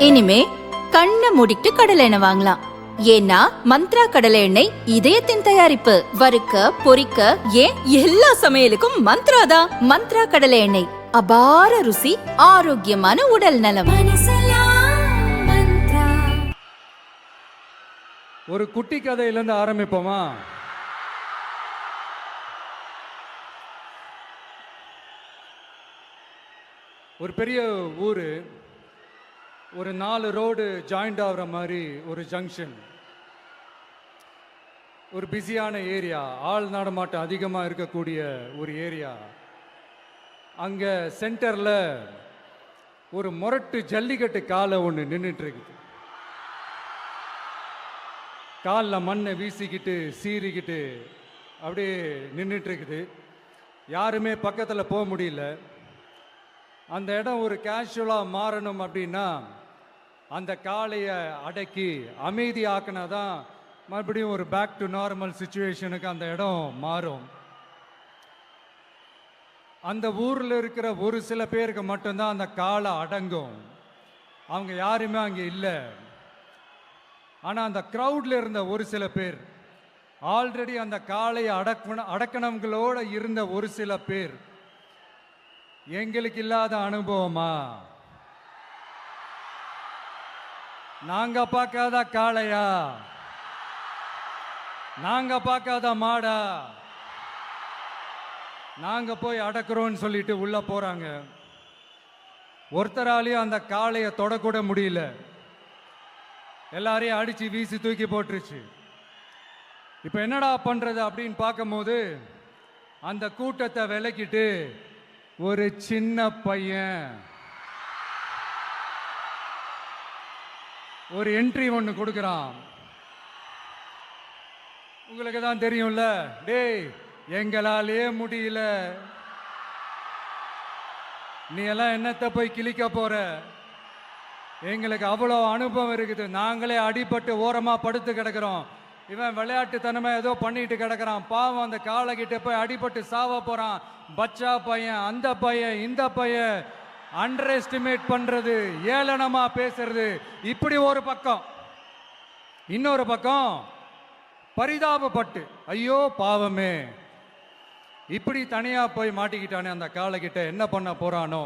இனிமே கண்ணை மூடிட்டு கடலை எண்ணெய் வாங்கலாம். ஏன்னா மந்த்ரா கடலை எண்ணெய் இதயத்தின் தயாரிப்பு. வறுக்க பொரிக்க ஏன் எல்லா சமையலுக்கும் மந்த்ரா தான். மந்த்ரா கடலை எண்ணெய், அபார ருசி, ஆரோக்கியமான உடல் நலம். ஒரு குட்டி கதையிலேருந்து ஆரம்பிப்போமா? ஒரு பெரிய ஊர், ஒரு 4 ரோடு ஜாயிண்ட் ஆகிற மாதிரி ஒரு ஜங்ஷன், ஒரு பிஸியான ஏரியா, ஆள் நடமாட்டம் அதிகமாக இருக்கக்கூடிய ஒரு ஏரியா. அங்கே சென்டரில் ஒரு முரட்டு ஜல்லிக்கட்டு காலை ஒன்று நின்றுட்டு இருக்குது. காலில் மண்ணை வீசிக்கிட்டு சீறிக்கிட்டு அப்படியே நின்றுட்டு இருக்குது. யாருமே பக்கத்தில் போக முடியல. அந்த இடம் ஒரு கேஷுவலாக மாறணும் அப்படின்னா அந்த காளையை அடக்கி அமைதி ஆக்கினா தான் மறுபடியும் ஒரு பேக் டு நார்மல் சுச்சுவேஷனுக்கு அந்த இடம் மாறும். அந்த ஊரில் இருக்கிற ஒரு சில பேருக்கு மட்டும்தான் அந்த காளை அடங்கும். அவங்க யாருமே அங்கே இல்லை. ஆனால் அந்த க்ரௌடில் இருந்த ஒரு சில பேர், ஆல்ரெடி அந்த காளையை அடக்கணங்களோடு இருந்த ஒரு சில பேர், எங்களுக்கு இல்லாத அனுபவமா? நாங்க பார்க்காத காளையா, நாங்க பார்க்காத மாடா, நாங்க போய் அடக்குறோம்னு சொல்லிட்டு உள்ள போறாங்க. ஒருத்தராலையும் அந்த காளையை தொடக்கூட முடியல. எல்லாரையும் அடிச்சு வீசி தூக்கி போட்டுருச்சு. இப்ப என்னடா பண்றது அப்படின்னு பார்க்கும்போது அந்த கூட்டத்தை விலக்கிட்டு ஒரு சின்ன பையன் ஒரு என்ட்ரி ஒன்று கொடுக்குறான். உங்களுக்கு தான் தெரியும்ல, டேய் எங்களாலே முடியல, நீ எல்லாம் என்னத்தை போய் கிழிக்க போற, எங்களுக்கு அவ்வளோ அனுபவம் இருக்குது, நாங்களே அடிபட்டு ஓரமாக படுத்து கிடக்கிறோம், இவன் விளையாட்டுத்தனமா ஏதோ பண்ணிட்டு கிடக்கிறான், பாவம் அந்த காளைகிட்ட போய் அடிபட்டு சாவ போறான், பச்சா பையன், அந்த பையன், இந்த பையன், அண்டர் எஸ்டிமேட் பண்றது, ஏளனமா பேசுறது, இப்படி ஒரு பக்கம். இன்னொரு பக்கம் பரிதாபப்பட்டு, ஐயோ பாவமே, இப்படி தனியா போய் மாட்டிக்கிட்டானே அந்த காளைகிட்ட, என்ன பண்ண போறானோ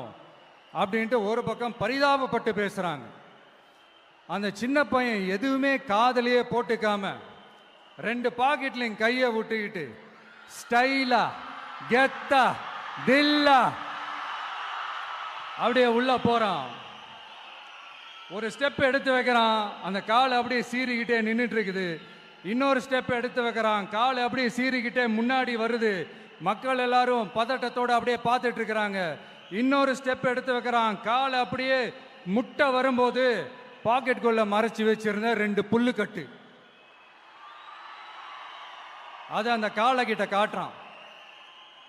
அப்படின்ட்டு ஒரு பக்கம் பரிதாபப்பட்டு பேசுறாங்க. அந்த சின்ன பையன் எதுவுமே காதலியே போட்டுக்காம 2 பாக்கெட்லையும் கையை விட்டுக்கிட்டு ஸ்டைலா கெத்தா தில்லா அப்படியே உள்ள போறான். ஒரு ஸ்டெப் எடுத்து வைக்கிறான், அந்த காலை அப்படியே சீறிக்கிட்டே நின்றுட்டு இருக்குது. இன்னொரு ஸ்டெப் எடுத்து வைக்கிறான், காலை அப்படியே சீறிக்கிட்டே முன்னாடி வருது. மக்கள் எல்லாரும் பதட்டத்தோடு அப்படியே பார்த்துட்டு இருக்கிறாங்க. இன்னொரு ஸ்டெப் எடுத்து வைக்கிறான், காலை அப்படியே முட்டை வரும்போது பாக்கெட்டுக்குள்ள மறைச்சு வச்சிருந்த 2 புல்லுக்கட்டு அதை அந்த காளை கிட்ட காட்டுறான்.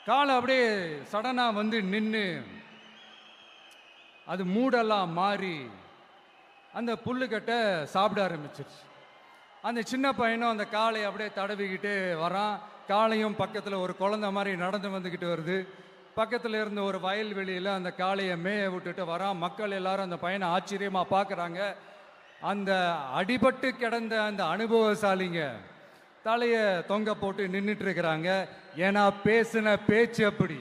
காளை அப்படியே சடனா வந்து நின்று அது மூடெல்லாம் மாறி அந்த புல்லுக்கட்டை சாப்பிட ஆரம்பிச்சிருச்சு. அந்த சின்ன பையனும் அந்த காளையை அப்படியே தடவிக்கிட்டு வரான். காளையும் பக்கத்தில் ஒரு குழந்தை மாதிரி நடந்து வந்துக்கிட்டு வருது. பக்கத்தில் இருந்த ஒரு வயல்வெளியில் அந்த காளையை மேய விட்டுட்டு வரான். மக்கள் எல்லாரும் அந்த பையனை ஆச்சரியமாக பார்க்குறாங்க. அந்த அடிபட்டு கிடந்த அந்த அனுபவசாலிங்க தலையை தொங்க போட்டு நின்றுட்டு இருக்கிறாங்க. ஏன்னா பேசின பேச்சு அப்படி.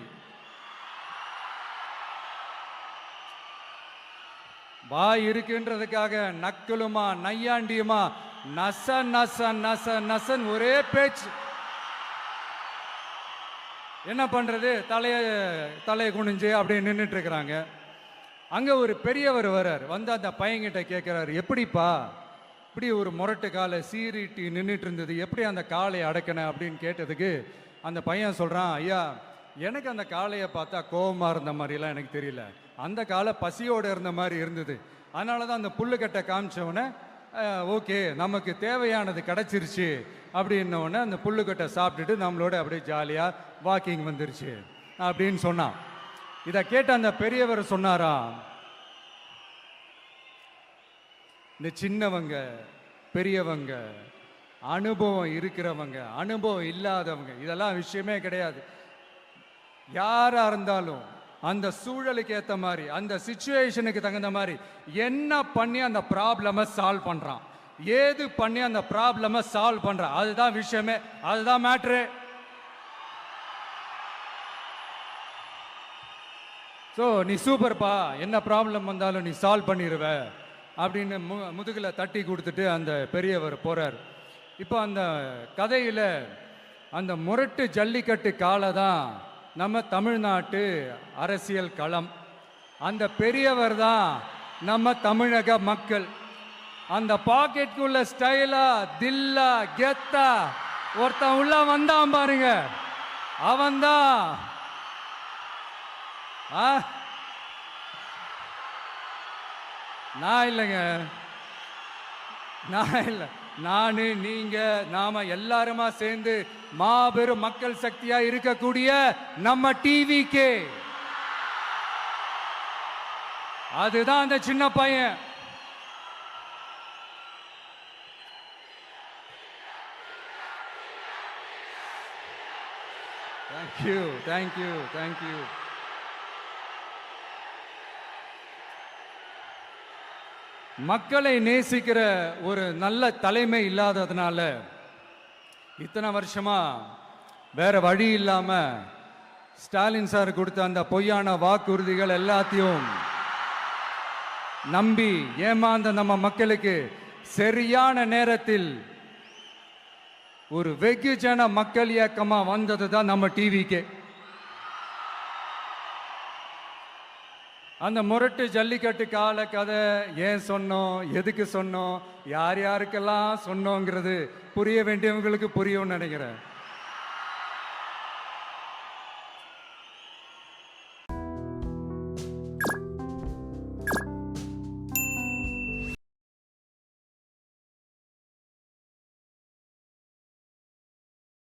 வாய் இருக்குன்றதுக்காக நக்கலுமா நையாண்டியுமா நச நச நச நசன் ஒரே பேச்சு. என்ன பண்றது, தலையை குனிஞ்சு அப்படியே நின்றுட்டு இருக்கிறாங்க. அங்க ஒரு பெரியவர் வர்றார். வந்து அந்த பையன்கிட்ட கேட்கிறாரு, எப்படிப்பா இப்படி ஒரு முரட்டு காலை சீறிட்டு நின்றுட்டு இருந்தது, எப்படி அந்த காளையை அடக்கின அப்படின்னு கேட்டதுக்கு அந்த பையன் சொல்றான், ஐயா எனக்கு அந்த காளையை பார்த்தா கோபமா இருந்த மாதிரிலாம் எனக்கு தெரியல, அந்த காலை பசியோடு இருந்த மாதிரி இருந்தது, அதனால தான் அந்த புல்லுக்கட்டை காமிச்சவொடனே ஓகே நமக்கு தேவையானது கிடச்சிருச்சு அப்படின்னோடனே அந்த புல்லுக்கட்டை சாப்பிட்டுட்டு நம்மளோட அப்படியே ஜாலியாக வாக்கிங் வந்துருச்சு அப்படின்னு சொன்னான். இதை கேட்ட அந்த பெரியவர் சொன்னாரா, இந்த சின்னவங்க பெரியவங்க அனுபவம் இருக்கிறவங்க அனுபவம் இல்லாதவங்க இதெல்லாம் விஷயமே கிடையாது. யாரா இருந்தாலும் அந்த சூழலுக்கு ஏற்ற மாதிரி, அந்த சிச்சுவேஷனுக்கு தகுந்த மாதிரி என்ன பண்ணி அந்த ப்ராப்ளமை சால்வ் பண்றான், ஏது பண்ணி அந்த ப்ராப்ளமை சால்வ் பண்றான், அதுதான் விஷயமே, அதுதான் மேட்ரு. ஸோ நீ சூப்பர்ப்பா, என்ன ப்ராப்ளம் வந்தாலும் நீ சால்வ் பண்ணிடுவ அப்படின்னு முதுகில் தட்டி கொடுத்துட்டு அந்த பெரியவர் போறார். இப்போ அந்த கதையில் அந்த முரட்டு ஜல்லிக்கட்டு காலை தான் நம்ம தமிழ்நாட்டு அரசியல் களம். அந்த பெரியவர் தான் நம்ம தமிழக மக்கள். அந்த பாக்கெட்டுக்குள்ள ஸ்டைலா தில்லா கெத்தா ஒருத்தன் உள்ள வந்தான் பாருங்க, அவன்தான் நான் இல்லைங்க, நான் இல்லை, நானு நீங்க நாம எல்லாருமா சேர்ந்து மாபெரும் மக்கள் சக்தியா இருக்கக்கூடிய நம்ம டிவிக்கு, அதுதான் அந்த சின்ன பையன். Thank you thank you thank you. மக்களை நேசிக்கிற ஒரு நல்ல தலைமை இல்லாததுனால இத்தனை வருஷமா வேற வழி இல்லாம ஸ்டாலின் சார் கொடுத்த அந்த பொய்யான வாக்குறுதிகள் எல்லாத்தையும் நம்பி ஏமாந்த நம்ம மக்களுக்கு சரியான நேரத்தில் ஒரு வெகுஜன மக்கள் இயக்கமா வந்தது தான் நம்ம டிவிக்கு. அந்த முரட்டு ஜல்லிக்கட்டு கால கதை ஏன் சொன்னோம், எதுக்கு சொன்னோம், யார் யாருக்கெல்லாம் சொன்னோங்கிறது புரிய வேண்டியவங்களுக்கு புரியும்னு நினைக்கிறேன்.